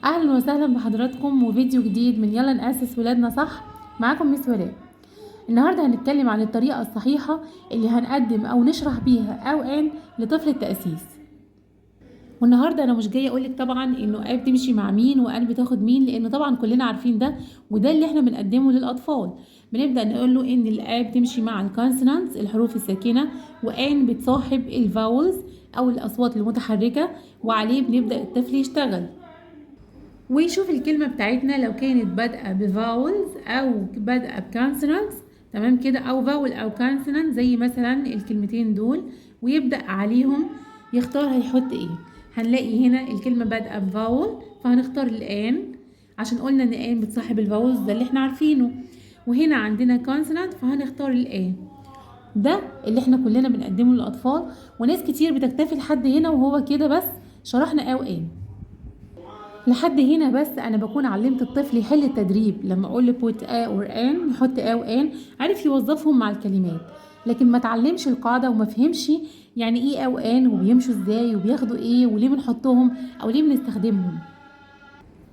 اهلا وسهلا بحضراتكم وفيديو جديد من يلا نأسس ولادنا صح. معاكم مس ولاء. النهارده هنتكلم عن الطريقه الصحيحه اللي هنقدم او نشرح بيها اوان لطفل التأسيس. والنهارده انا مش جايه اقولك طبعا انه آ بتمشي مع مين وآن بتاخد مين، لان طبعا كلنا عارفين ده، وده اللي احنا بنقدمه للاطفال. بنبدا نقول له ان الآ بتمشي مع الكونسونانتس الحروف الساكنه، وآن بتصاحب الفاولز او الاصوات المتحركه، وعليه بنبدا الطفل يشتغل ويشوف الكلمة بتاعتنا لو كانت بادئة بفاولز أو بادئة بكونسونانتس، تمام كده، أو فاول أو كونسونانت زي مثلا الكلمتين دول، ويبدأ عليهم يختار هيحط ايه. هنلاقي هنا الكلمة بادئة بفاول فهنختار الآن، عشان قلنا إن آن بتصاحب الفاولز، ده اللي احنا عارفينه. وهنا عندنا كونسونانت فهنختار الآن. ده اللي احنا كلنا بنقدمه للأطفال، وناس كتير بتكتفي لحد هنا وهو كده بس، شرحنا آ وآن لحد هنا بس. انا بكون علمت الطفل يحل التدريب، لما اقول له put a or an يحط a وان، عارف يوظفهم مع الكلمات، لكن ما تعلمش القاعده وما فهمش يعني ايه a وان وبيمشوا ازاي وبياخدوا ايه وليه بنحطهم او ليه بنستخدمهم.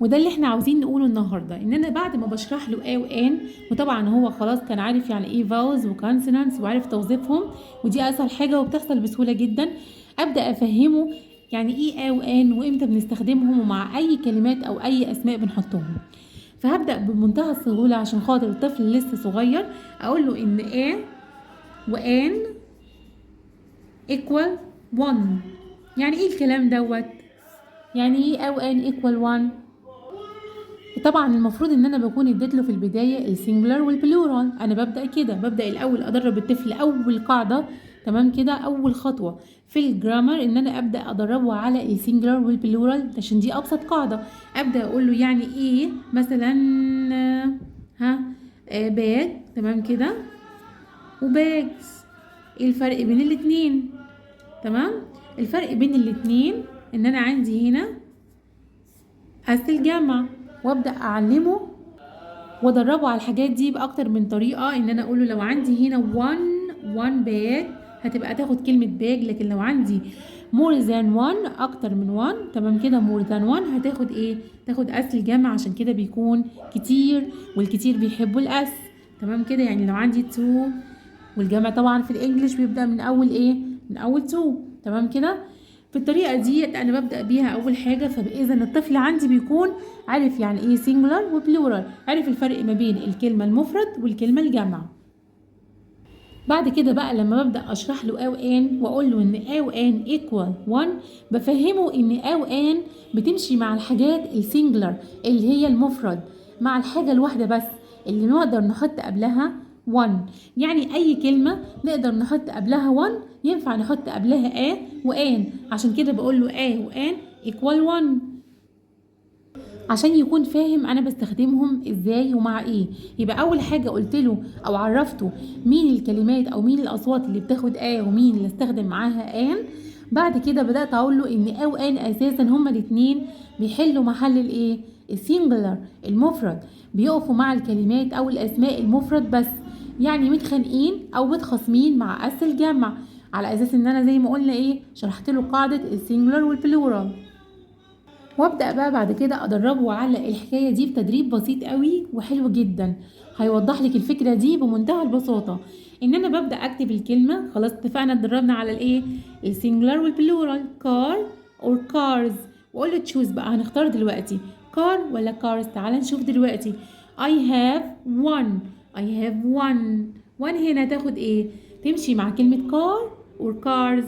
وده اللي احنا عاوزين نقوله النهارده، ان انا بعد ما بشرح له a وان، وطبعا هو خلاص كان عارف يعني ايه vowels وكونسونانتس وعارف توظيفهم، ودي اسهل حاجه وبتحصل بسهوله جدا، ابدا افهمه يعني ايه a وان وامتى بنستخدمهم ومع اي كلمات او اي اسماء بنحطهم. فهبدا بمنتهى السهوله عشان خاطر الطفل لسه صغير، اقول له ان a وان equal 1. يعني ايه الكلام دوت؟ يعني ايه a وان equal 1؟ طبعا المفروض ان انا بكون اديت له في البدايه السنجلر والبلورال. انا ببدا كده، ببدا الاول ادرب الطفل اول قاعده، تمام كده، اول خطوه في الجرامر ان انا ابدا ادربه على السنجلر والبلورال، عشان دي ابسط قاعده. ابدا اقول له يعني ايه مثلا، ها، باج، تمام كده، وباجز. ايه الفرق بين الاتنين؟ تمام. الفرق بين الاتنين ان انا عندي هنا الجمع، وابدا اعلمه وادربه على الحاجات دي باكتر من طريقه. ان انا اقوله لو عندي هنا one bag هتبقى تاخد كلمه باج، لكن لو عندي more than one اكتر من one، تمام كده، more than one هتاخد ايه؟ تاخد الجمع، عشان كده بيكون كتير، والكتير بيحبوا الاس، تمام كده. يعني لو عندي two، والجمع طبعا في الانجليش بيبدا من اول ايه؟ من اول two، تمام كده. في الطريقه دي انا ببدا بيها اول حاجه، فاذا الطفل عندي بيكون عارف يعني ايه سينجولار وبلورال، عارف الفرق ما بين الكلمه المفرد والكلمه الجمع. بعد كده بقى لما ببدا اشرح له او ان واقول له ان او ان ايكوال 1، بفهمه ان او ان بتمشي مع الحاجات السينجولار اللي هي المفرد، مع الحاجه الواحده بس اللي نقدر نحط قبلها 1. يعني اي كلمه نقدر نحط قبلها 1 ينفع نحط قبلها وان، عشان كده بقول له وان ايكوال 1، عشان يكون فاهم انا بستخدمهم ازاي ومع ايه. يبقى اول حاجه قلت له او عرفته مين الكلمات او مين الاصوات اللي بتاخد ومين اللي استخدم معاها ان. بعد كده بدات اقول له ان وان اساسا هما الاتنين بيحلوا محل الايه؟ السينجلر، المفرد، بيقفوا مع الكلمات او الاسماء المفرد بس، يعني متخانقين او متخاصمين مع الجمع، على اساس ان انا زي ما قلنا ايه، شرحت له قاعده السينجلر والبلورال. وابدا بقى بعد كده ادربه على الحكايه دي بتدريب بسيط قوي وحلو جدا، هيوضح لك الفكره دي بمنتهى البساطه. ان انا ببدا اكتب الكلمه، خلاص اتفقنا اتدربنا على الايه؟ السنجلر والبلورال، كار اور كارز، واقول له تشوز بقى، هنختار دلوقتي كار ولا كارز. تعال نشوف دلوقتي. I have one. I have one هنا تاخد ايه؟ تمشي مع كلمه كار اور كارز.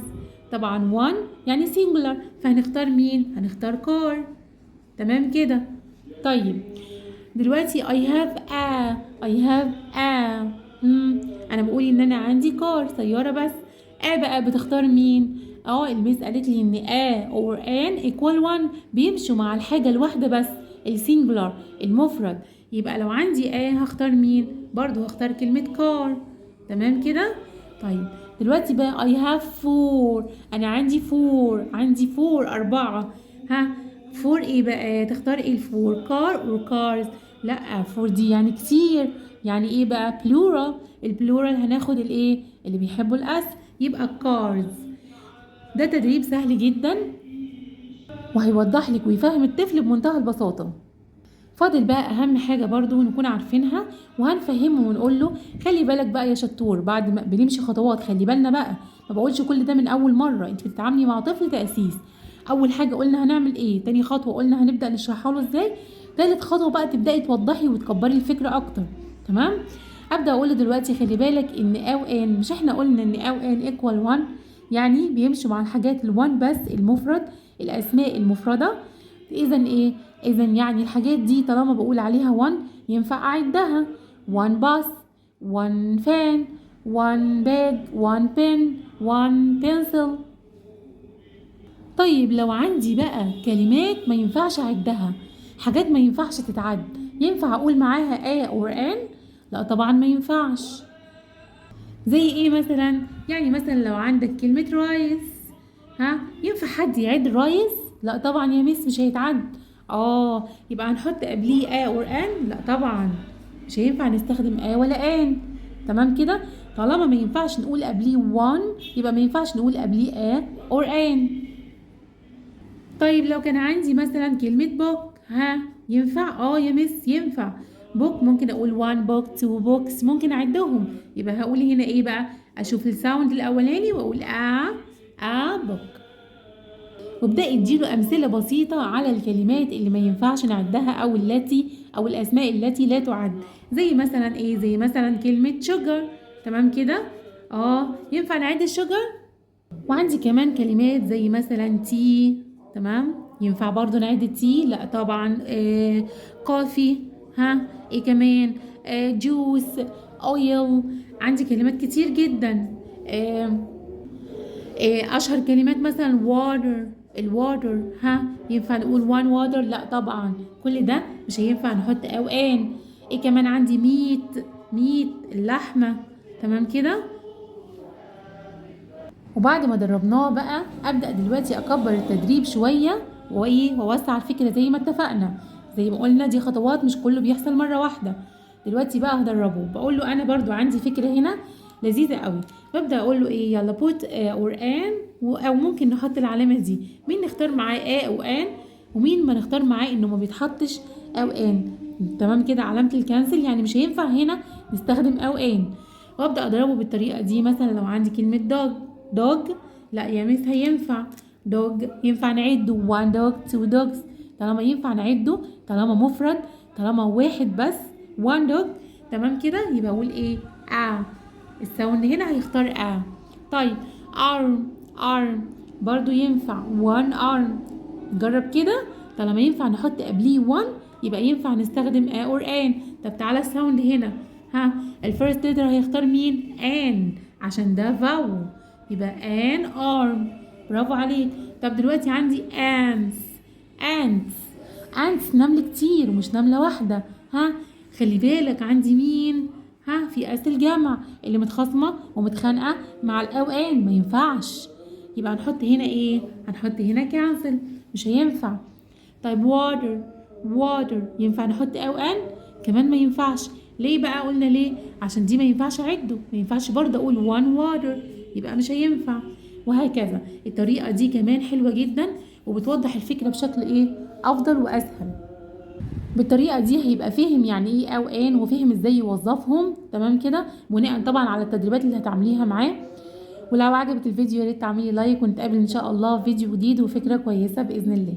طبعا one يعني singular، فهنختار مين؟ هنختار car، تمام كده. طيب دلوقتي I have a انا بقول ان انا عندي كار، سيارة بس. بقى بتختار مين؟ الميس قالت لي ان or an equal one بيمشوا مع الحاجة الواحدة بس، السينجولار، المفرد. يبقى لو عندي هختار مين؟ برضو هختار كلمة car، تمام كده. طيب دلوقتي بقى I have four، أنا عندي عندي 4. ها، 4 إيه بقى؟ تختار إيه الفور؟ كار or cars؟ لأ، 4 دي يعني كتير، يعني إيه بقى؟ plural. البلورال هناخد الإيه؟ اللي بيحبوا الأس، يبقى cars. ده تدريب سهل جدا وهيوضح لك ويفهم الطفل بمنتهى البساطة. فاضل بقى اهم حاجة برضو نكون عارفينها وهنفهمه ونقول له خلي بالك بقى يا شطور، بعد ما بنمشي خطوات خلي بالنا بقى، ما بقولش كل ده من اول مرة، انت بتتعاملي مع طفل تأسيس. اول حاجة قلنا هنعمل ايه، تاني خطوة قلنا هنبدأ نشرحها له ازاي، تالت خطوة بقى تبدأي توضحي وتكبري الفكرة اكتر. تمام. ابدأ اقول له دلوقتي خلي بالك ان او ان، مش احنا قلنا ان او ان ايكوال 1، يعني بيمشوا مع الحاجات الوان بس المفرد، الاسماء المفردة. اذا ايه، اذا يعني الحاجات دي طالما بقول عليها 1 ينفع اعدها، 1 باص، 1 فان، 1 باج، 1 بن، 1 بنسل. طيب لو عندي بقى كلمات ما ينفعش اعدها، حاجات ما ينفعش تتعد، ينفع اقول معاها or an؟ لا طبعا ما ينفعش. زي ايه مثلا؟ يعني مثلا لو عندك كلمة رايس، ها ينفع حد يعد رايس؟ لا طبعا يا مس مش هيتعد. يبقى هنحط قبليه or an؟ لا طبعا مش هينفع نستخدم ولا ان. تمام كده. طالما ما ينفعش نقول قبليه one يبقى ما ينفعش نقول قبليه or an. طيب لو كان عندي مثلا كلمة بوك، ها ينفع؟ يا مس ينفع. بوك ممكن اقول 1 بوك 2 بوكس، ممكن اعدهم. يبقى هقول هنا ايه بقى، اشوف الساوند الاولاني واقول بوك. وابدأ اديله امثلة بسيطة على الكلمات اللي ما ينفعش نعدها او التي او الاسماء التي لا تعد. زي مثلا ايه، زي مثلا كلمة شجر. تمام كده. ينفع نعد الشجر. وعندي كمان كلمات زي مثلا تي. تمام، ينفع برضو نعد تي؟ لا طبعا. كوفي. ها ايه كمان؟ جوس، اويل. عندي كلمات كتير جدا. اشهر كلمات مثلا water، الواتر. ها ينفع نقول one water؟ لا طبعا. كل ده مش هينفع نحط او ان. ايه كمان عندي؟ ميت اللحمة. تمام كده. وبعد ما دربناه بقى ابدا دلوقتي اكبر التدريب شويه واوسع الفكره زي ما اتفقنا. زي ما قلنا دي خطوات، مش كله بيحصل مره واحده. دلوقتي بقى هدربه، بقول له انا برضو عندي فكره هنا لذيذه قوي. ببدا اقول له ايه، يلا بوت اور ان، او ممكن نحط العلامه دي، مين نختار معاه او ان ومين ما نختار معاه انه ما بيتحطش او ان. تمام كده، علامه الكانسل، يعني مش هينفع هنا نستخدم او ان. وابدا اضربه بالطريقه دي. مثلا لو عندي كلمه دوج، لا يا مس هينفع. دوج ينفع نعده 1 دوج 2 دوجز، طالما ينفع نعده، طالما مفرد، طالما واحد بس 1 دوج. تمام كده. يبقى اقول ايه، الساوند هنا هيختار طيب arm برضو ينفع 1 arm. جرب كده، طالما ينفع نحط قبليه 1 يبقى ينفع نستخدم or an. طب تعالى الساوند هنا، الفيرست ليتر هيختار مين؟ ان، عشان ده فاول، يبقى an arm. برافو عليك. طب دلوقتي عندي ants نمل كتير ومش نملة واحدة. خلي بالك عندي مين؟ فئات الجمع اللي متخاصمة ومتخانقة مع الأوان، ما ينفعش. يبقى هنحط هنا ايه؟ هنحط هنا cancel، مش هينفع. طيب water ينفع نحط أوان؟ كمان ما ينفعش. ليه بقى؟ قلنا ليه؟ عشان دي ما ينفعش اعده، ما ينفعش برضه اقول one water، يبقى مش هينفع. وهكذا. الطريقة دي كمان حلوة جدا وبتوضح الفكرة بشكل افضل واسهل. بالطريقة دي هيبقى فهم يعني ايه او ان، وفهم ازاي يوظفهم. تمام كده، بناء طبعا على التدريبات اللي هتعمليها معاه. ولو عجبت الفيديو يا ريت تعملي لايك، ونتقابل ان شاء الله في فيديو جديد وفكرة كويسة باذن الله.